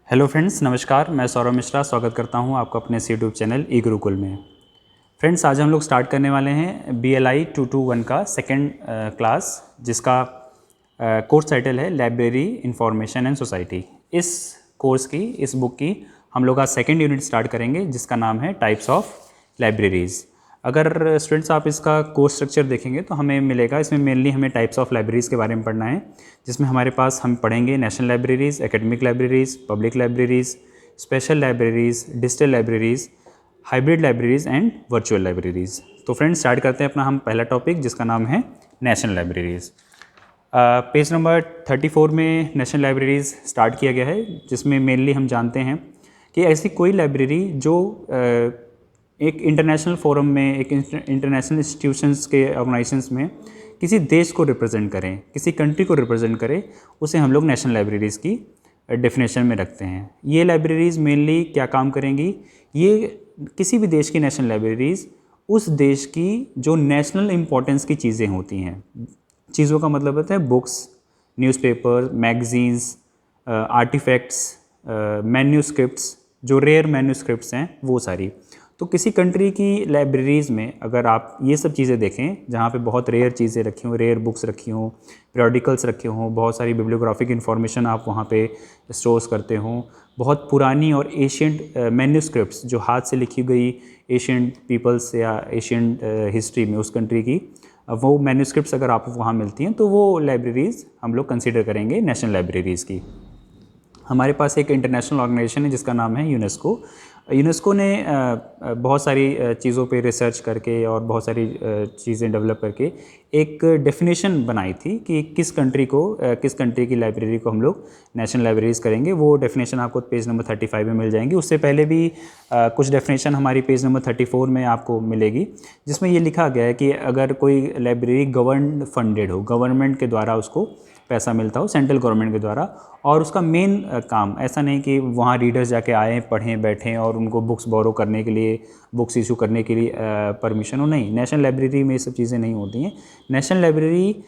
Hello friends, नमस्कार। मैं सौरभ मिश्रा स्वागत करता हूं आपका अपने यूट्यूब चैनल ई गुरुकुल में। फ्रेंड्स, आज हम लोग स्टार्ट करने वाले हैं BLI 221 का सेकेंड क्लास, जिसका कोर्स टाइटल है लाइब्रेरी इंफॉर्मेशन एंड सोसाइटी। इस कोर्स की, इस बुक की हम लोग आज सेकेंड यूनिट स्टार्ट करेंगे, जिसका नाम है टाइप्स ऑफ लाइब्रेरीज़। अगर स्टूडेंट्स आप इसका कोर्स स्ट्रक्चर देखेंगे तो हमें मिलेगा, इसमें मेनली हमें टाइप्स ऑफ लाइब्रेरीज़ के बारे में पढ़ना है, जिसमें हमारे पास हम पढ़ेंगे national libraries, academic libraries, public libraries, special libraries, digital libraries, hybrid libraries and virtual libraries. तो फ्रेंड्स, स्टार्ट करते हैं अपना हम पहला टॉपिक, जिसका नाम है नेशनल लाइब्रेरीज़। पेज नंबर 34 में नेशनल लाइब्रेरीज़ स्टार्ट किया गया है, जिसमें मेनली हम जानते हैं कि ऐसी कोई लाइब्रेरी जो एक इंटरनेशनल फोरम में, एक इंटरनेशनल इंस्टीट्यूशंस के ऑर्गेनाइजेशंस में किसी देश को रिप्रेजेंट करें, किसी कंट्री को रिप्रेजेंट करें, उसे हम लोग नेशनल लाइब्रेरीज़ की डेफिनेशन में रखते हैं। ये लाइब्रेरीज़ मेनली क्या काम करेंगी? ये किसी भी देश की नेशनल लाइब्रेरीज़ उस देश की जो नेशनल इम्पोर्टेंस की चीज़ें होती हैं, चीज़ों का मतलब होता है books, newspaper, magazines, artefacts, manuscripts, जो रेयर मैन्यूस्क्रिप्ट्स हैं वो सारी। तो किसी कंट्री की लाइब्रेरीज़ में अगर आप ये सब चीज़ें देखें, जहाँ पे बहुत रेयर चीज़ें रखी हों, रेयर बुक्स रखी हों, पीरियोडिकल्स रखे हों, बहुत सारी बिब्लियोग्राफिक इन्फॉर्मेशन आप वहाँ पे स्टोर्स करते हों, बहुत पुरानी और एशियंट मैन्यूस्क्रिप्ट्स जो हाथ से लिखी गई एशियंट पीपल्स या एशियंट हिस्ट्री में उस कंट्री की, वो मैन्यूस्क्रिप्ट्स अगर आपको वहाँ मिलती हैं तो वो लाइब्रेरीज़ हम लोग कंसिडर करेंगे नेशनल लाइब्रेरीज़ की। हमारे पास एक इंटरनेशनल ऑर्गेनाइजेशन है जिसका नाम है यूनेस्को। यूनेस्को ने बहुत सारी चीज़ों पे रिसर्च करके और बहुत सारी चीज़ें डेवलप करके एक डेफिनेशन बनाई थी कि किस कंट्री की लाइब्रेरी को हम लोग नेशनल लाइब्रेरीज़ करेंगे। वो डेफिनेशन आपको पेज नंबर 35 में मिल जाएंगी। उससे पहले भी कुछ डेफिनेशन हमारी पेज नंबर 34 में आपको मिलेगी, जिसमें ये लिखा गया है कि अगर कोई लाइब्रेरी गवर्न फंडेड हो, गवर्नमेंट के द्वारा उसको पैसा मिलता हो, सेंट्रल गवर्नमेंट के द्वारा, और उसका मेन काम ऐसा नहीं कि वहाँ रीडर्स जाके आएँ, पढ़ें, बैठें और उनको बुक्स बोरो करने के लिए, बुक्स इशू करने के लिए परमिशन हो। नहीं, नेशनल लाइब्रेरी में ये सब चीज़ें नहीं होती हैं। नेशनल लाइब्रेरी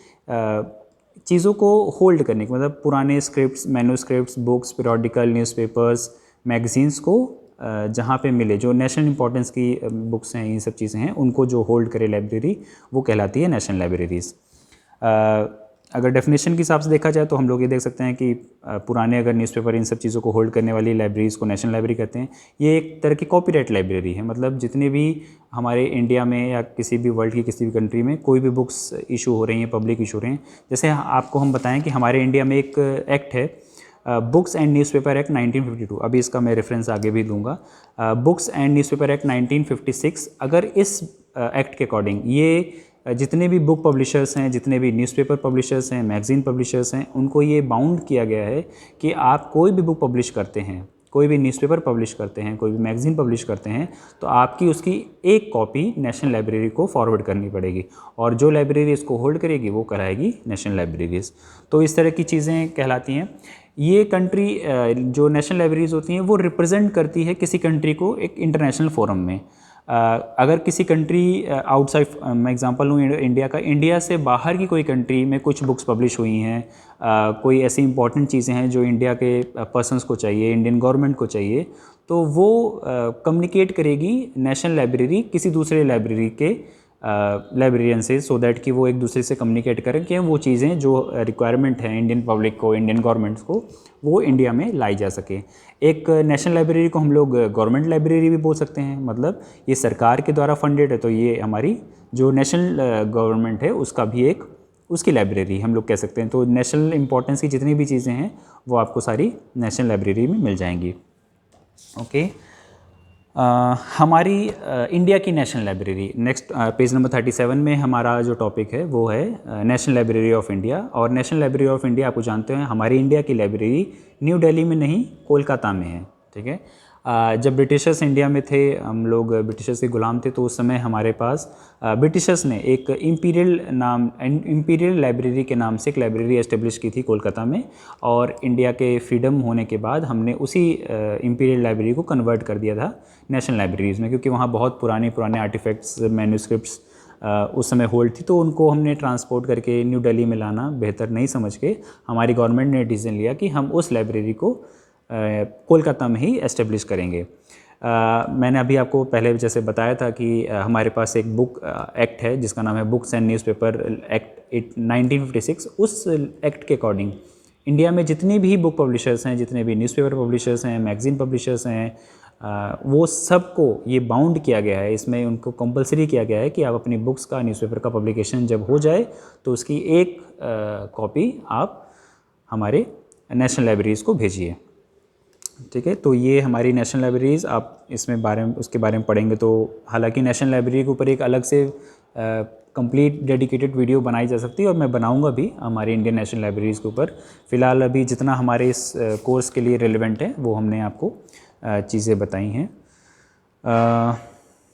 चीज़ों को होल्ड करने की, मतलब पुराने scripts, manuscripts, books, periodical, newspapers, magazines को जहाँ पे मिले, जो नेशनल इंपॉर्टेंस की बुक्स हैं, ये सब चीज़ें हैं, उनको जो होल्ड करे लाइब्रेरी, वो कहलाती है नेशनल लाइब्रेरीज़। अगर डेफिनेशन के हिसाब से देखा जाए तो हम लोग ये देख सकते हैं कि पुराने अगर न्यूज़पेपर, इन सब चीज़ों को होल्ड करने वाली लाइब्रेरीज़ को नेशनल लाइब्रेरी कहते हैं। ये एक तरह की कॉपीराइट लाइब्रेरी है, मतलब जितने भी हमारे इंडिया में या किसी भी वर्ल्ड की किसी भी कंट्री में कोई भी बुक्स इशू हो रही हैं, पब्लिक इशू हो रहे हैं, जैसे आपको हम बताएं कि हमारे इंडिया में एक एक्ट है, बुक्स एंड न्यूज़पेपर एक्ट 1952। अभी इसका मैं रेफरेंस आगे भी दूंगा। बुक्स एंड न्यूज़पेपर एक्ट 1956, अगर इस एक्ट के अकॉर्डिंग ये जितने भी बुक पब्लिशर्स हैं, जितने भी न्यूज़पेपर पब्लिशर्स हैं, मैगज़ीन पब्लिशर्स हैं, उनको ये बाउंड किया गया है कि आप कोई भी बुक पब्लिश करते हैं, कोई भी न्यूज़पेपर पब्लिश करते हैं, कोई भी मैगज़ीन पब्लिश करते हैं, तो आपकी उसकी एक कॉपी नेशनल लाइब्रेरी को फॉरवर्ड करनी पड़ेगी, और जो लाइब्रेरी इसको होल्ड करेगी वो कहलाएगी नेशनल लाइब्रेरीज़। तो इस तरह की चीज़ें कहलाती हैं। ये कंट्री जो नेशनल लाइब्रेरीज़ होती हैं वो रिप्रेजेंट करती है किसी कंट्री को एक इंटरनेशनल फोरम में। अगर किसी कंट्री आउटसाइड, मैं एग्जांपल लूँ इंडिया का, इंडिया से बाहर की कोई कंट्री में कुछ बुक्स पब्लिश हुई हैं, कोई ऐसी इंपॉर्टेंट चीज़ें हैं जो इंडिया के पर्सनस को चाहिए, इंडियन गवर्नमेंट को चाहिए, तो वो कम्युनिकेट करेगी नेशनल लाइब्रेरी किसी दूसरे लाइब्रेरी के लाइब्रेरियन से, सो दैट कि वो एक दूसरे से कम्युनिकेट करें कि वो चीज़ें जो रिक्वायरमेंट है इंडियन पब्लिक को, इंडियन गवर्नमेंट्स को, वो इंडिया में लाई जा सके। एक नेशनल लाइब्रेरी को हम लोग गवर्नमेंट लाइब्रेरी भी बोल सकते हैं, मतलब ये सरकार के द्वारा फंडेड है, तो ये हमारी जो नेशनल गवर्नमेंट है उसका भी एक, उसकी लाइब्रेरी हम लोग कह सकते हैं। तो नेशनल इंपॉर्टेंस की जितनी भी चीज़ें हैं वो आपको सारी नेशनल लाइब्रेरी में मिल जाएंगी। ओके, हमारी इंडिया की national library, next page number 37 में हमारा जो टॉपिक है वो है नेशनल लाइब्रेरी ऑफ इंडिया। और नेशनल लाइब्रेरी ऑफ इंडिया आपको जानते हैं, हमारी इंडिया की लाइब्रेरी न्यू दिल्ली में नहीं, कोलकाता में है। ठीक है, जब ब्रिटिशर्स इंडिया में थे, हम लोग ब्रिटिशर्स के गुलाम थे, तो उस समय हमारे पास ब्रिटिशर्स ने एक इम्पीरियल लाइब्रेरी के नाम से एक लाइब्रेरी एस्टेब्लिश की थी कोलकाता में, और इंडिया के फ्रीडम होने के बाद हमने उसी इम्पीरियल लाइब्रेरी को कन्वर्ट कर दिया था नेशनल लाइब्रेरीज़ में, क्योंकि वहाँ बहुत पुराने आर्टिफैक्ट्स, मैन्यूस्क्रिप्ट्स उस समय होल्ड थी, तो उनको हमने ट्रांसपोर्ट करके न्यू दिल्ली में लाना बेहतर नहीं समझ के हमारी गवर्नमेंट ने डिसीजन लिया कि हम उस लाइब्रेरी को कोलकाता में ही एस्टेब्लिश करेंगे। मैंने अभी आपको पहले जैसे बताया था कि हमारे पास एक बुक एक्ट है जिसका नाम है बुक्स एंड न्यूज़पेपर एक्ट 1956। उस एक्ट के अकॉर्डिंग इंडिया में जितनी भी बुक पब्लिशर्स हैं, जितने भी न्यूज़पेपर पब्लिशर्स हैं, मैगज़ीन पब्लिशर्स हैं, वो सबको ये बाउंड किया गया है, इसमें उनको कंपलसरी किया गया है कि आप अपनी बुक्स का, न्यूज़पेपर का पब्लिकेशन जब हो जाए तो उसकी एक कॉपी आप हमारे नेशनल लाइब्रेरीज़ को भेजिए। ठीक है, तो ये हमारी नेशनल लाइब्रेरीज़, आप इसमें उसके बारे में पढ़ेंगे तो हालांकि नेशनल लाइब्रेरी के ऊपर एक अलग से कंप्लीट डेडिकेटेड वीडियो बनाई जा सकती है और मैं बनाऊंगा भी हमारी इंडियन नेशनल लाइब्रेरीज़ के ऊपर। फ़िलहाल अभी जितना हमारे इस कोर्स के लिए रिलेवेंट है वो हमने आपको चीज़ें बताई हैं।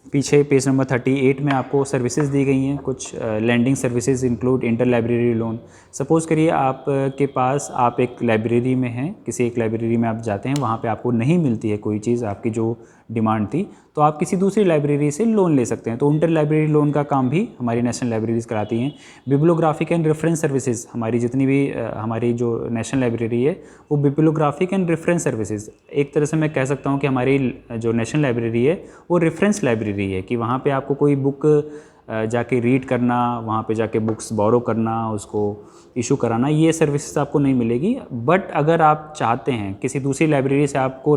पीछे पेज नंबर 38 में आपको सर्विसेज दी गई हैं। कुछ lending services include inter library loan. Suppose करिए आप के पास, आप एक लाइब्रेरी में हैं, किसी एक लाइब्रेरी में आप जाते हैं, वहाँ पे आपको नहीं मिलती है कोई चीज़ आपकी जो डिमांड थी, तो आप किसी दूसरी लाइब्रेरी से लोन ले सकते हैं। तो इंटर लाइब्रेरी लोन का काम भी हमारी नेशनल लाइब्रेरीज़ कराती हैं। बिब्लियोग्राफिक एंड रेफरेंस सर्विसेज, हमारी जितनी भी हमारी जो नेशनल लाइब्रेरी है वो बिब्लियोग्राफिक एंड रेफरेंस सर्विसेज, एक तरह से मैं कह सकता हूँ कि हमारी जो नेशनल लाइब्रेरी है वो रेफरेंस लाइब्रेरी है, कि वहाँ पे आपको कोई बुक जाके रीड करना, वहाँ पे जाके बुक्स बोरो करना, उसको इशू कराना, ये सर्विसेज आपको नहीं मिलेगी। बट अगर आप चाहते हैं किसी दूसरी लाइब्रेरी से आपको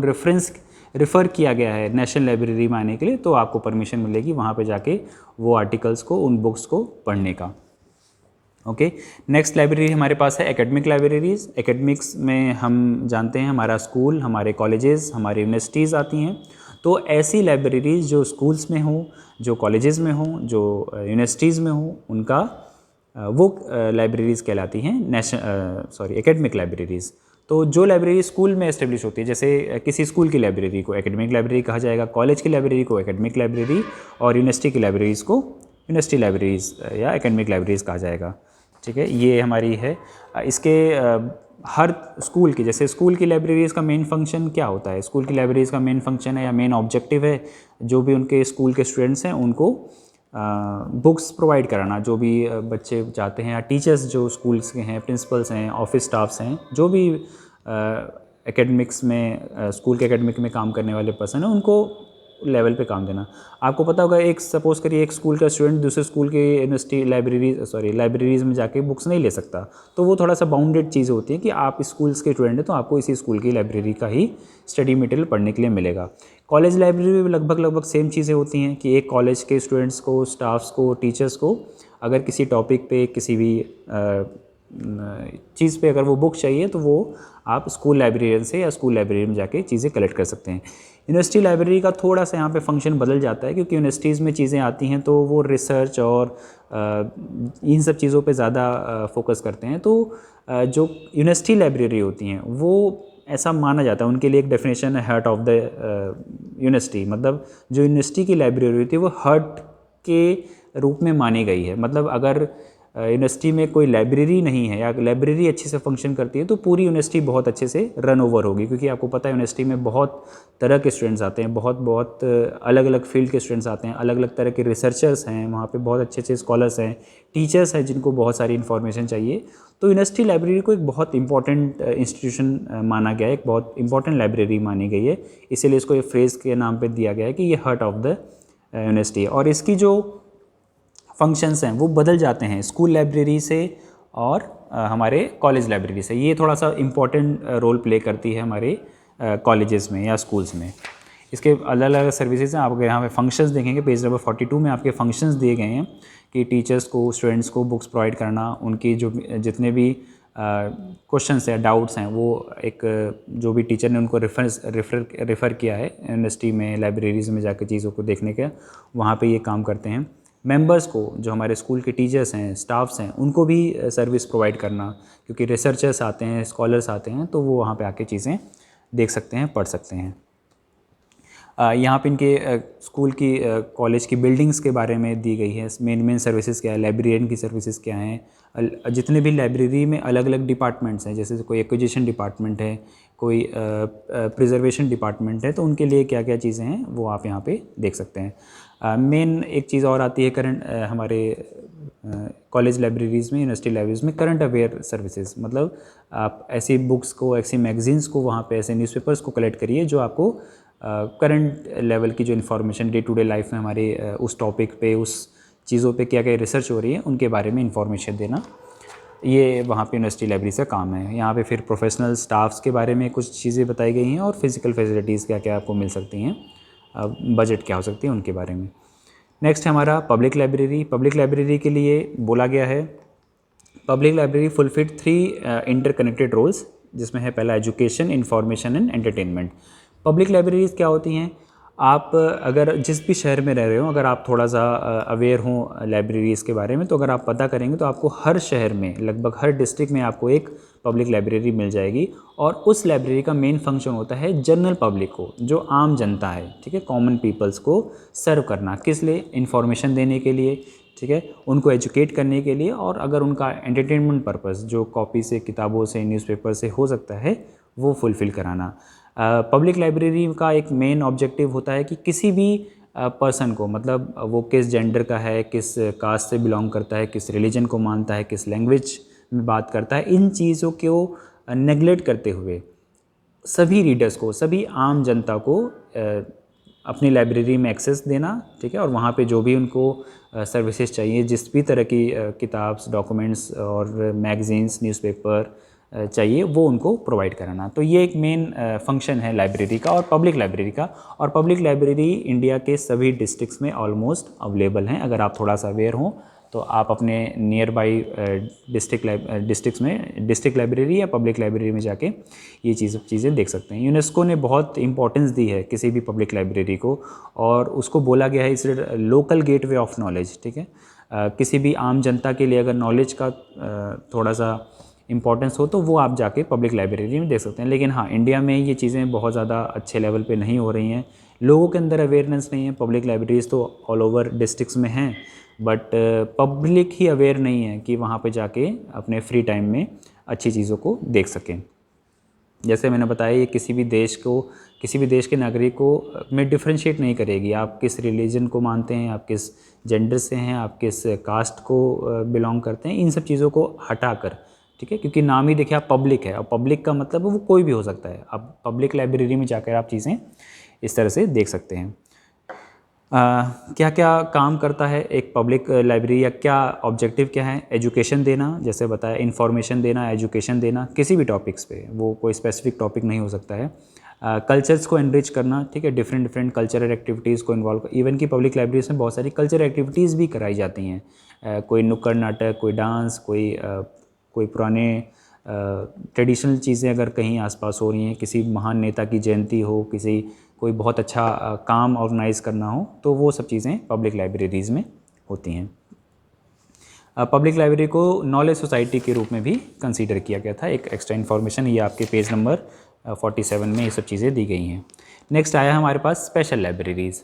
रेफ़र किया गया है नेशनल लाइब्रेरी में आने के लिए, तो आपको परमिशन मिलेगी वहाँ पे जाके वो आर्टिकल्स को, उन बुक्स को पढ़ने का। ओके, नेक्स्ट लाइब्रेरी हमारे पास है एकेडमिक लाइब्रेरीज़। एकेडमिक्स में हम जानते हैं हमारा स्कूल, हमारे कॉलेजेस, हमारी यूनिवर्सिटीज़ आती हैं। तो ऐसी लाइब्रेरीज़ जो स्कूल्स में हो, जो कॉलेजेस में हो, जो यूनिवर्सिटीज़ में हो, उनका वो लाइब्रेरीज़ कहलाती हैं एकेडमिक लाइब्रेरीज़। तो जो लाइब्रेरी स्कूल में एस्टेब्लिश होती है, जैसे किसी स्कूल की लाइब्रेरी को एकेडमिक लाइब्रेरी कहा जाएगा, कॉलेज की लाइब्रेरी को एकेडमिक लाइब्रेरी, और यूनिवर्सिटी की लाइब्रेरीज़ को यूनिवर्सिटी लाइब्रेरीज़ या एकेडमिक लाइब्रेरीज़ कहा जाएगा। ठीक है, ये हमारी है। इसके हर स्कूल की, जैसे स्कूल की लाइब्रेरीज़ का मेन फंक्शन क्या होता है, स्कूल की लाइब्रेरीज़ का मेन फंक्शन है या मेन ऑब्जेक्टिव है, जो भी उनके स्कूल के स्टूडेंट्स हैं उनको बुक्स प्रोवाइड कराना, जो भी बच्चे चाहते हैं, या टीचर्स जो स्कूल्स के हैं, प्रिंसिपल्स हैं, ऑफिस स्टाफ्स हैं, जो भी एकेडमिक्स में स्कूल के एकेडमिक में काम करने वाले पर्सन हैं, उनको लेवल पे काम देना। आपको पता होगा, एक सपोज़ करिए एक स्कूल का स्टूडेंट दूसरे स्कूल के यूनिवर्सिटी लाइब्रेरीज़ में जाके बुक्स नहीं ले सकता, तो वो थोड़ा सा बाउंडेड चीज़ होती है कि आप स्कूल्स के स्टूडेंट हैं तो आपको इसी स्कूल की लाइब्रेरी का ही स्टडी मटेरियल पढ़ने के लिए मिलेगा। कॉलेज लाइब्रेरी में लगभग सेम चीज़ें होती हैं कि एक कॉलेज के स्टूडेंट्स को, स्टाफ्स को, टीचर्स को अगर किसी टॉपिक पे, किसी भी चीज़ पे अगर वो बुक चाहिए तो वो आप स्कूल लाइब्रेरियन से या स्कूल लाइब्रेरी में जाके चीज़ें कलेक्ट कर सकते हैं। यूनिवर्सिटी लाइब्रेरी का थोड़ा सा यहाँ पे फंक्शन बदल जाता है, क्योंकि यूनिवर्सिटीज़ में चीज़ें आती हैं तो वो रिसर्च और इन सब चीज़ों पे ज़्यादा फोकस करते हैं। तो जो यूनिवर्सिटी लाइब्रेरी होती हैं वो ऐसा माना जाता है, उनके लिए एक डेफिनेशन है हार्ट ऑफ द यूनिवर्सिटी, मतलब जो यूनिवर्सिटी की लाइब्रेरी होती है वो हार्ट के रूप में मानी गई है। मतलब अगर यूनिवर्सिटी में कोई लाइब्रेरी नहीं है या लाइब्रेरी अच्छे से फंक्शन करती है तो पूरी यूनिवर्सिटी बहुत अच्छे से रन ओवर होगी, क्योंकि आपको पता है यूनिवर्सिटी में बहुत तरह के स्टूडेंट्स आते हैं, बहुत अलग अलग फील्ड के स्टूडेंट्स आते हैं, अलग अलग तरह के रिसर्चर्स हैं, वहाँ पे बहुत अच्छे स्कॉलर्स हैं, टीचर्स हैं जिनको बहुत सारी इन्फॉर्मेशन चाहिए। तो यूनिवर्सिटी लाइब्रेरी को एक बहुत इंपॉर्टेंट इंस्टीट्यूशन माना गया है, एक बहुत इंपॉर्टेंट लाइब्रेरी मानी गई है, इसीलिए इसको ये फ्रेज़ के नाम पर दिया गया है कि ये हार्ट ऑफ द यूनिवर्सिटी है। और इसकी जो फंक्शंस हैं वो बदल जाते हैं स्कूल लाइब्रेरी से और हमारे कॉलेज लाइब्रेरी से। ये थोड़ा सा इम्पॉर्टेंट रोल प्ले करती है हमारे कॉलेजेस में या स्कूल्स में। इसके अलग अलग सर्विसेज हैं। आप अगर यहाँ पे फंक्शंस देखेंगे, पेज नंबर 42 में आपके फंक्शंस दिए गए हैं कि टीचर्स को, स्टूडेंट्स को बुक्स प्रोवाइड करना, उनकी जो जितने भी क्वेश्चंस हैं, डाउट्स हैं, वो एक जो भी टीचर ने उनको रेफ़र किया है यूनिवर्सिटी में, लाइब्रेरीज़ में जाकर चीज़ों को देखने का, वहाँ पे ये काम करते हैं। मेंबर्स को, जो हमारे स्कूल के टीचर्स हैं, स्टाफ्स हैं, उनको भी सर्विस प्रोवाइड करना, क्योंकि रिसर्चर्स आते हैं, स्कॉलर्स आते हैं, तो वो वहाँ पे आके चीज़ें देख सकते हैं, पढ़ सकते हैं। यहाँ पे इनके स्कूल की, कॉलेज की बिल्डिंग्स के बारे में दी गई है, मेन सर्विसेज क्या है, लाइब्रेरियन की सर्विसेज क्या हैं, जितने भी लाइब्रेरी में अलग अलग डिपार्टमेंट्स हैं, जैसे कोई एक्विजिशन डिपार्टमेंट है, कोई प्रिजर्वेशन डिपार्टमेंट है, तो उनके लिए क्या क्या चीज़ें हैं वो आप यहाँ पे देख सकते हैं। मेन एक चीज़ और आती है करंट हमारे कॉलेज लाइब्रेरीज़ में, यूनिवर्सिटी लाइब्रेरीज़ में करंट अवेयर सर्विसेज, मतलब आप ऐसी बुक्स को, ऐसी मैगजीन्स को वहाँ पे, ऐसे न्यूज़पेपर्स को कलेक्ट करिए जो आपको करंट लेवल की जो information day to day life में हमारे उस टॉपिक पे, उस चीज़ों पे क्या क्या रिसर्च हो रही है उनके बारे में इंफॉर्मेशन देना, ये वहाँ पे यूनिवर्सिटी लाइब्रेरी का काम है। यहाँ पे फिर प्रोफेशनल स्टाफ्स के बारे में कुछ चीज़ें बताई गई हैं और फिज़िकल फैसिलिटीज़ क्या क्या आपको मिल सकती हैं, बजट क्या हो सकती है उनके बारे में। नेक्स्ट है हमारा पब्लिक लाइब्रेरी। पब्लिक लाइब्रेरी के लिए बोला गया है, public library fulfil 3 interconnected roles, जिसमें है पहला education, information and entertainment. Public libraries क्या होती हैं, आप अगर जिस भी शहर में रह रहे हो, अगर आप थोड़ा सा अवेयर हो लाइब्रेरीज़ के बारे में, तो अगर आप पता करेंगे तो आपको हर शहर में, लगभग हर डिस्ट्रिक्ट में आपको एक पब्लिक लाइब्रेरी मिल जाएगी। और उस लाइब्रेरी का मेन फंक्शन होता है जनरल पब्लिक को, जो आम जनता है, ठीक है, कॉमन पीपल्स को सर्व करना। किस लिए? इन्फॉर्मेशन देने के लिए, ठीक है, उनको एजुकेट करने के लिए, और अगर उनका एंटरटेनमेंट पर्पस जो कॉपी से, किताबों से, न्यूज़पेपर से हो सकता है, वो फुलफ़िल कराना। पब्लिक लाइब्रेरी का एक मेन ऑब्जेक्टिव होता है कि किसी भी पर्सन को, मतलब वो किस जेंडर का है, किस कास्ट से बिलोंग करता है, किस रिलीजन को मानता है, किस लैंग्वेज में बात करता है, इन चीज़ों को नेगलेक्ट करते हुए सभी रीडर्स को, सभी आम जनता को अपनी लाइब्रेरी में एक्सेस देना, ठीक है, और वहाँ पे जो भी उनको सर्विसेज चाहिए, जिस भी तरह की किताब्स, डॉक्यूमेंट्स और मैगजीन्स, न्यूज़पेपर चाहिए, वो उनको प्रोवाइड कराना। तो ये एक मेन फंक्शन है लाइब्रेरी का और पब्लिक लाइब्रेरी का। और पब्लिक लाइब्रेरी इंडिया के सभी डिस्ट्रिक्ट्स में ऑलमोस्ट अवेलेबल हैं। अगर आप थोड़ा सा अवेयर हों तो आप अपने नियर बाई डिस्ट्रिक्ट्स में डिस्ट्रिक्ट लाइब्रेरी या पब्लिक लाइब्रेरी में जाके ये चीज़ें देख सकते हैं। यूनेस्को ने बहुत इंपॉर्टेंस दी है किसी भी पब्लिक लाइब्रेरी को, और उसको बोला गया है इस लोकल गेटवे ऑफ नॉलेज, ठीक है। किसी भी आम जनता के लिए अगर नॉलेज का थोड़ा सा इंपॉर्टेंस हो तो वो आप जाके पब्लिक लाइब्रेरी में देख सकते हैं। लेकिन हाँ, इंडिया में ये चीज़ें बहुत ज़्यादा अच्छे लेवल पे नहीं हो रही हैं, लोगों के अंदर अवेयरनेस नहीं है। पब्लिक लाइब्रेरीज़ तो ऑल ओवर डिस्ट्रिक्ट्स में हैं, बट पब्लिक ही अवेयर नहीं है कि वहाँ पे जाके अपने फ्री टाइम में अच्छी चीज़ों को देख सकें। जैसे मैंने बताया, ये किसी भी देश के नागरिक को में डिफ्रेंशिएट नहीं करेगी। आप किस रिलीजन को मानते हैं, आप किस जेंडर से हैं, आप किस कास्ट को बिलोंग करते हैं, इन सब चीज़ों को हटाकर, ठीक है, क्योंकि नाम ही देखिए आप पब्लिक है, और पब्लिक का मतलब वो कोई भी हो सकता है। अब पब्लिक लाइब्रेरी में जाकर आप चीज़ें इस तरह से देख सकते हैं। क्या क्या काम करता है एक पब्लिक लाइब्रेरी, या क्या ऑब्जेक्टिव क्या है? एजुकेशन देना, जैसे बताया, इन्फॉर्मेशन देना, एजुकेशन देना किसी भी टॉपिक्स पे, वो कोई स्पेसिफिक टॉपिक नहीं हो सकता है। कल्चर्स को एनरिच करना, ठीक है, डिफरेंट कल्चरल एक्टिविटीज़ को इन्वॉल्व, इवन की पब्लिक लाइब्रेरीज में बहुत सारी कल्चरल एक्टिविटीज़ भी कराई जाती हैं। कोई नुक्कड़ नाटक, कोई डांस, कोई पुराने ट्रेडिशनल चीज़ें अगर कहीं आसपास हो रही हैं, किसी महान नेता की जयंती हो, कोई बहुत अच्छा काम ऑर्गेनाइज़ करना हो, तो वो सब चीज़ें पब्लिक लाइब्रेरीज़ में होती हैं। पब्लिक लाइब्रेरी को नॉलेज सोसाइटी के रूप में भी कंसीडर किया गया था। एक एक्स्ट्रा इन्फॉर्मेशन, ये आपके पेज नंबर 47 में ये सब चीज़ें दी गई हैं। नेक्स्ट आया हमारे पास स्पेशल लाइब्रेरीज़।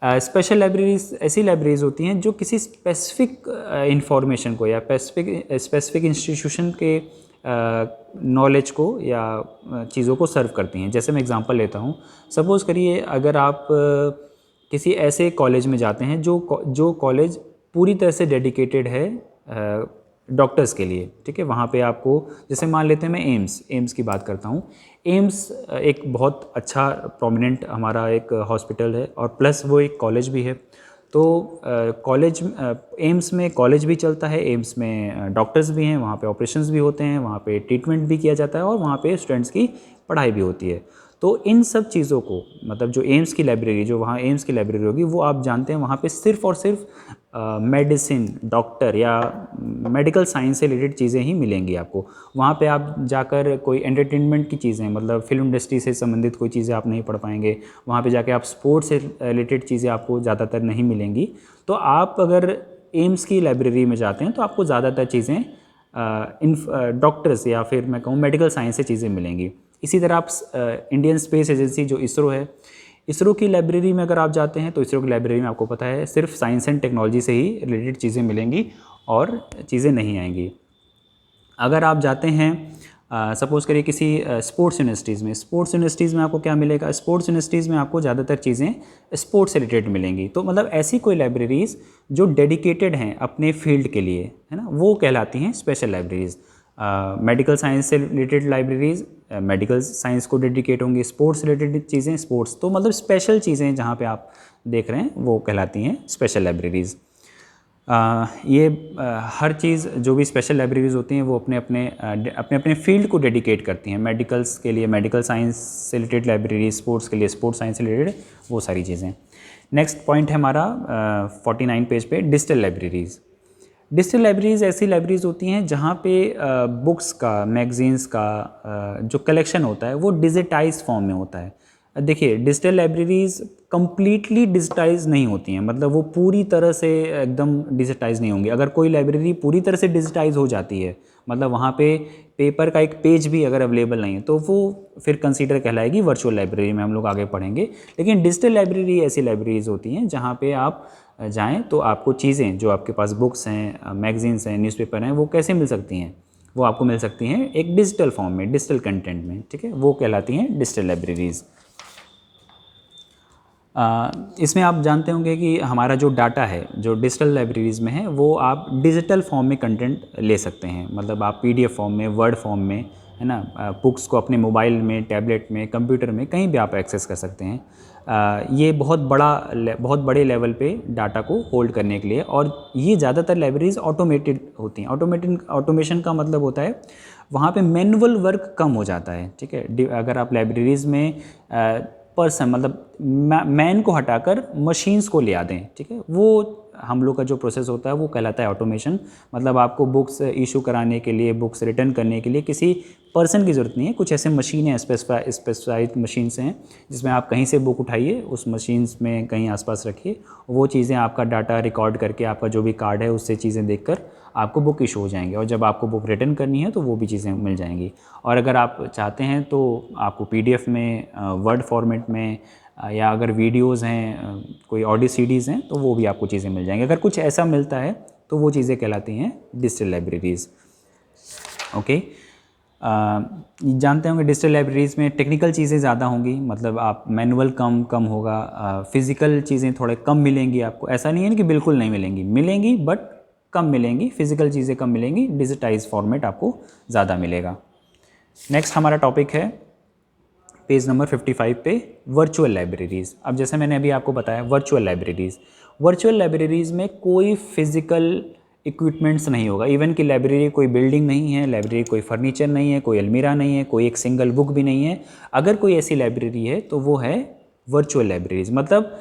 स्पेशल लाइब्रेरीज़ ऐसी लाइब्रेरीज़ होती हैं जो किसी स्पेसिफिक इंफॉर्मेशन को या स्पेसिफिक इंस्टीट्यूशन के नॉलेज को या चीज़ों को सर्व करती हैं। जैसे मैं एग्जांपल लेता हूँ, सपोज़ करिए अगर आप किसी ऐसे कॉलेज में जाते हैं जो कॉलेज पूरी तरह से डेडिकेटेड है डॉक्टर्स के लिए, ठीक है। वहाँ पे आपको, जैसे मान लेते हैं, मैं एम्स की बात करता हूँ। एम्स एक बहुत अच्छा प्रोमिनेंट हमारा एक हॉस्पिटल है, और प्लस वो एक कॉलेज भी है। तो एम्स में कॉलेज भी चलता है, एम्स में डॉक्टर्स भी हैं, वहाँ पे ऑपरेशंस भी होते हैं, वहाँ पे ट्रीटमेंट भी किया जाता है, और वहाँ पे स्टूडेंट्स की पढ़ाई भी होती है। तो इन सब चीज़ों को, मतलब जो एम्स की लाइब्रेरी, जो वहाँ एम्स की लाइब्रेरी होगी, वो आप जानते हैं वहाँ पे सिर्फ़ और सिर्फ मेडिसिन, डॉक्टर या मेडिकल साइंस से रिलेटेड चीज़ें ही मिलेंगी आपको। वहाँ पे आप जाकर कोई एंटरटेनमेंट की चीज़ें, मतलब फिल्म इंडस्ट्री से संबंधित कोई चीज़ें आप नहीं पढ़ पाएंगे। वहाँ पे जाके आप स्पोर्ट्स से रिलेटेड चीज़ें आपको ज़्यादातर नहीं मिलेंगी। तो आप अगर एम्स की लाइब्रेरी में जाते हैं तो आपको ज़्यादातर चीज़ें डॉक्टर्स या फिर मैं कहूँ मेडिकल साइंस से चीज़ें मिलेंगी। इसी तरह आप इंडियन स्पेस एजेंसी जो इसरो है, इसरो की लाइब्रेरी में अगर आप जाते हैं तो इसरो की लाइब्रेरी में आपको पता है सिर्फ साइंस एंड टेक्नोलॉजी से ही रिलेटेड चीज़ें मिलेंगी और चीज़ें नहीं आएंगी। अगर आप जाते हैं सपोज़ करिए किसी स्पोर्ट्स यूनिवर्सिटीज़ में आपको क्या मिलेगा, स्पोर्ट्स यूनिवर्सिटीज़ में आपको ज़्यादातर चीज़ें स्पोर्ट्स से रिलेटेड मिलेंगी। तो मतलब ऐसी कोई लाइब्रेरीज़ जो डेडिकेटेड हैं अपने फील्ड के लिए, है ना, वो कहलाती हैं स्पेशल लाइब्रेरीज़। मेडिकल साइंस से रिलेटेड लाइब्रेरीज़ मेडिकल साइंस को डेडिकेट होंगी, स्पोर्ट्स रिलेटेड चीज़ें स्पोर्ट्स, तो मतलब स्पेशल चीज़ें जहाँ पे आप देख रहे हैं वो कहलाती हैं स्पेशल लाइब्रेरीज़। हर चीज़ जो भी स्पेशल लाइब्रेरीज़ होती हैं वो अपने अपने फील्ड को डेडिकेट करती हैं। मेडिकल्स के लिए मेडिकल साइंस से रिलेटेड लाइब्रेरी, स्पोर्ट्स के लिए स्पोर्ट्स साइंस से रिलेटेड वो सारी चीज़ें। नेक्स्ट पॉइंट है हमारा 49 पेज पे डिजिटल लाइब्रेरीज़। डिजिटल लाइब्रेरीज़ ऐसी लाइब्रेरीज़ होती हैं जहाँ पे बुक्स का, मैगज़ीन्स का जो कलेक्शन होता है वो डिजिटाइज फॉर्म में होता है। देखिए डिजिटल लाइब्रेरीज़ कम्प्लीटली डिजिटाइज नहीं होती हैं, मतलब वो पूरी तरह से एकदम डिजिटाइज नहीं होंगी। अगर कोई लाइब्रेरी पूरी तरह से डिजिटाइज हो जाती है, मतलब वहाँ पे पेपर का एक पेज भी अगर अवेलेबल नहीं है, तो वो फिर कंसीडर कहलाएगी वर्चुअल लाइब्रेरी में, हम लोग आगे पढ़ेंगे। लेकिन डिजिटल लाइब्रेरी ऐसी लाइब्रेरीज़ होती हैं जहाँ पे आप जाएँ तो आपको चीज़ें जो आपके पास बुक्स हैं, मैगज़ीन्स हैं, न्यूज़पेपर हैं, वो कैसे मिल सकती हैं, वो आपको मिल सकती हैं एक डिजिटल फॉर्म में, डिजिटल कंटेंट में, ठीक है, वो कहलाती हैं डिजिटल लाइब्रेरीज़। इसमें आप जानते होंगे कि हमारा जो डाटा है जो डिजिटल लाइब्रेरीज़ में है वो आप डिजिटल फॉर्म में कंटेंट ले सकते हैं, मतलब आप पीडीएफ फॉर्म में, वर्ड फॉर्म में, है ना, बुक्स को अपने मोबाइल में, टैबलेट में, कंप्यूटर में, कहीं भी आप एक्सेस कर सकते हैं। ये बहुत बड़े लेवल पे डाटा को होल्ड करने के लिए, और ये ज़्यादातर लाइब्रेरीज़ ऑटोमेटेड होती हैं। ऑटोमेशन का मतलब होता है वहाँ पे मैनुअल वर्क कम हो जाता है, ठीक है। अगर आप लाइब्रेरीज़ में पर्सन, मतलब मैन को हटाकर मशीन्स को ले आ दें, ठीक है, वो हम लोग का जो प्रोसेस होता है वो कहलाता है ऑटोमेशन। मतलब आपको बुक्स इशू कराने के लिए, बुक्स रिटर्न करने के लिए किसी पर्सन की ज़रूरत नहीं है। कुछ ऐसे मशीनें, स्पेसिफाइड मशीन्स हैं जिसमें आप कहीं से बुक उठाइए, उस मशीन्स में कहीं आसपास रखिए, वो चीज़ें आपका डाटा रिकॉर्ड करके, आपका जो भी कार्ड है उससे चीज़ें देखकर आपको बुक इशू हो जाएंगे, और जब आपको बुक रिटर्न करनी है तो वो भी चीज़ें मिल जाएंगी। और अगर आप चाहते हैं तो आपको पीडीएफ में, वर्ड फॉर्मेट में, या अगर वीडियोज़ हैं, कोई ऑडियो सीडीज़ हैं, तो वो भी आपको चीज़ें मिल जाएंगी। अगर कुछ ऐसा मिलता है तो वो चीज़ें कहलाती हैं डिजिटल लाइब्रेरीज़। ओके, जानते होंगे डिजिटल लाइब्रेरीज़ में टेक्निकल चीज़ें ज़्यादा होंगी, मतलब आप मैनुअल कम होगा, फिज़िकल चीज़ें थोड़े कम मिलेंगी आपको। ऐसा नहीं है कि बिल्कुल नहीं मिलेंगी बट कम मिलेंगी, फिज़िकल चीज़ें कम मिलेंगी, डिजिटाइज फॉर्मेट आपको ज़्यादा मिलेगा। नेक्स्ट हमारा टॉपिक है पेज नंबर 55 पे वर्चुअल लाइब्रेरीज़। अब जैसे मैंने अभी आपको बताया वर्चुअल लाइब्रेरीज़ में कोई फिज़िकल इक्विपमेंट्स नहीं होगा। इवन कि लाइब्रेरी कोई बिल्डिंग नहीं है, लाइब्रेरी कोई फर्नीचर नहीं है, कोई अलमीरा नहीं है, कोई एक सिंगल बुक भी नहीं है। अगर कोई ऐसी लाइब्रेरी है तो वो है वर्चुअल लाइब्रेरीज़, मतलब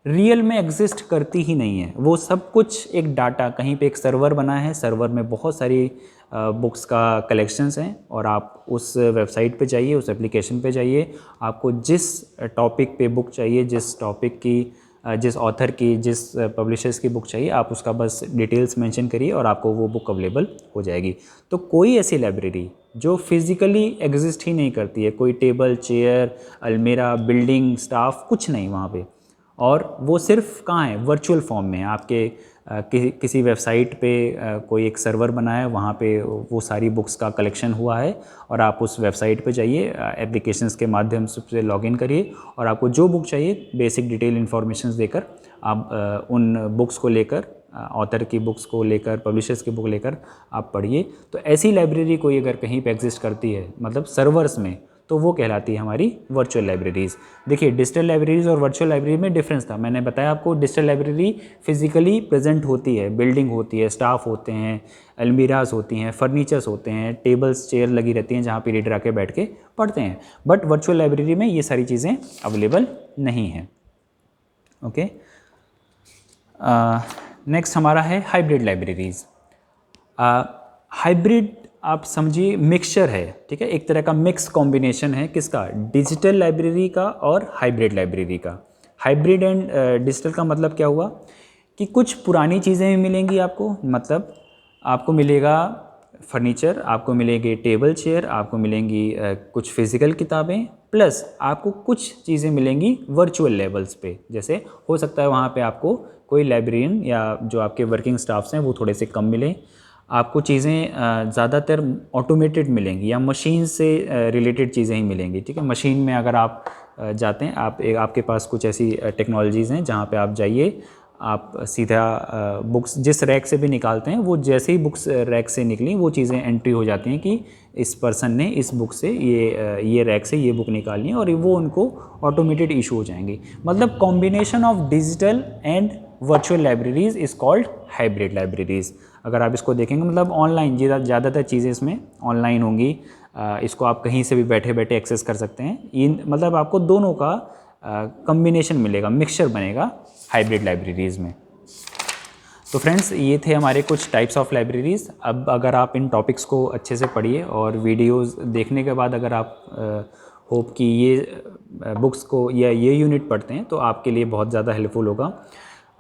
रियल में एग्जिस्ट करती ही नहीं है। वो सब कुछ एक डाटा, कहीं पे एक सर्वर बना है, सर्वर में बहुत सारी बुक्स का कलेक्शंस हैं, और आप उस वेबसाइट पे जाइए, उस एप्लीकेशन पे जाइए, आपको जिस टॉपिक पे बुक चाहिए, जिस टॉपिक की, जिस ऑथर की, जिस पब्लिशर्स की बुक चाहिए, आप उसका बस डिटेल्स मेंशन करिए और आपको वो बुक अवेलेबल हो जाएगी। तो कोई ऐसी लाइब्रेरी जो फिज़िकली एग्जिस्ट ही नहीं करती है, कोई टेबल, चेयर, अलमीरा, बिल्डिंग, स्टाफ, कुछ नहीं वहाँ पे, और वो सिर्फ कहाँ है, वर्चुअल फॉर्म में है। आपके किसी वेबसाइट पे कोई एक सर्वर बना है, वहाँ पे वो सारी बुक्स का कलेक्शन हुआ है, और आप उस वेबसाइट पे जाइए, एप्लीकेशंस के माध्यम से लॉगिन करिए, और आपको जो बुक चाहिए बेसिक डिटेल इन्फॉर्मेशन देकर आप उन बुक्स को लेकर, ऑथर की बुक्स को लेकर, पब्लिशर्स की बुक लेकर आप पढ़िए। तो ऐसी लाइब्रेरी कोई अगर कहीं पे एग्जिस्ट करती है, मतलब सर्वर्स में, तो वो कहलाती है हमारी वर्चुअल लाइब्रेरीज़। देखिए डिजिटल लाइब्रेरीज़ और वर्चुअल लाइब्रेरी में डिफरेंस था, मैंने बताया आपको। डिजिटल लाइब्रेरी फिजिकली प्रेजेंट होती है, बिल्डिंग होती है, स्टाफ होते हैं, अलमीराज होती हैं, फर्नीचर्स होते हैं, टेबल्स, चेयर लगी रहती हैं जहाँ पे रीडर आके बैठ के पढ़ते हैं। बट वर्चुअल लाइब्रेरी में ये सारी चीज़ें अवेलेबल नहीं हैं। ओके, नेक्स्ट हमारा है हाइब्रिड लाइब्रेरीज़। हाइब्रिड आप समझिए मिक्सचर है, ठीक है, एक तरह का मिक्स कॉम्बिनेशन है किसका, डिजिटल लाइब्रेरी का और हाइब्रिड लाइब्रेरी का। हाइब्रिड एंड डिजिटल का मतलब क्या हुआ कि कुछ पुरानी चीज़ें भी मिलेंगी आपको, मतलब आपको मिलेगा फर्नीचर, आपको मिलेंगे टेबल चेयर, आपको मिलेंगी कुछ फिज़िकल किताबें, प्लस आपको कुछ चीज़ें मिलेंगी वर्चुअल लेवल्स पे। जैसे हो सकता है वहाँ पे आपको कोई लाइब्रेरियन या जो आपके वर्किंग स्टाफ्स हैं वो थोड़े से कम मिलें, आपको चीज़ें ज़्यादातर ऑटोमेटेड मिलेंगी या मशीन से रिलेटेड चीज़ें ही मिलेंगी, ठीक है। मशीन में अगर आप जाते हैं, आपके पास कुछ ऐसी टेक्नोलॉजीज़ हैं जहाँ पे आप जाइए, आप सीधा बुक्स जिस रैक से भी निकालते हैं, वो जैसे ही बुक्स रैक से निकली वो चीज़ें एंट्री हो जाती हैं कि इस पर्सन ने इस बुक से ये रैक से ये बुक निकालनी है, और वो उनको ऑटोमेटेड इशू हो जाएंगी। मतलब combination of digital and virtual libraries is called hybrid libraries. अगर आप इसको देखेंगे मतलब ऑनलाइन ज़्यादातर चीज़ें इसमें ऑनलाइन होंगी, इसको आप कहीं से भी बैठे बैठे एक्सेस कर सकते हैं। इन मतलब आपको दोनों का कम्बिनेशन मिलेगा, मिक्सचर बनेगा हाइब्रिड लाइब्रेरीज़ में। तो फ्रेंड्स, ये थे हमारे कुछ टाइप्स ऑफ लाइब्रेरीज़। अब अगर आप इन टॉपिक्स को अच्छे से पढ़िए और वीडियोस देखने के बाद अगर आप होप कि ये बुक्स को या ये यूनिट पढ़ते हैं तो आपके लिए बहुत ज़्यादा हेल्पफुल होगा।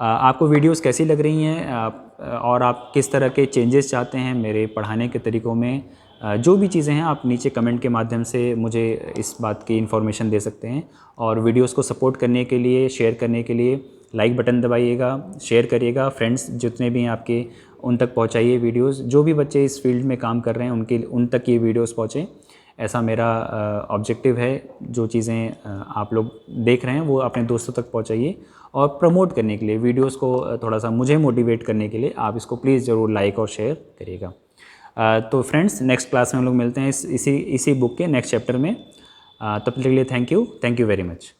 आपको वीडियोस कैसी लग रही हैं, और आप किस तरह के चेंजेस चाहते हैं मेरे पढ़ाने के तरीक़ों में, जो भी चीज़ें हैं आप नीचे कमेंट के माध्यम से मुझे इस बात की इन्फॉर्मेशन दे सकते हैं। और वीडियोस को सपोर्ट करने के लिए, शेयर करने के लिए लाइक बटन दबाइएगा, शेयर करिएगा, फ्रेंड्स जितने भी हैं आपके उन तक पहुंचाइए वीडियोस। जो भी बच्चे इस फील्ड में काम कर रहे हैं उन तक ये वीडियोस पहुँचें, ऐसा मेरा ऑब्जेक्टिव है। जो चीज़ें आप लोग देख रहे हैं वो अपने दोस्तों तक पहुंचाइए, और प्रमोट करने के लिए वीडियोस को थोड़ा सा मुझे मोटिवेट करने के लिए आप इसको प्लीज़ ज़रूर लाइक और शेयर करिएगा। तो फ्रेंड्स, नेक्स्ट क्लास में हम लोग मिलते हैं इसी बुक के नेक्स्ट चैप्टर में। तब तक के लिए थैंक यू वेरी मच।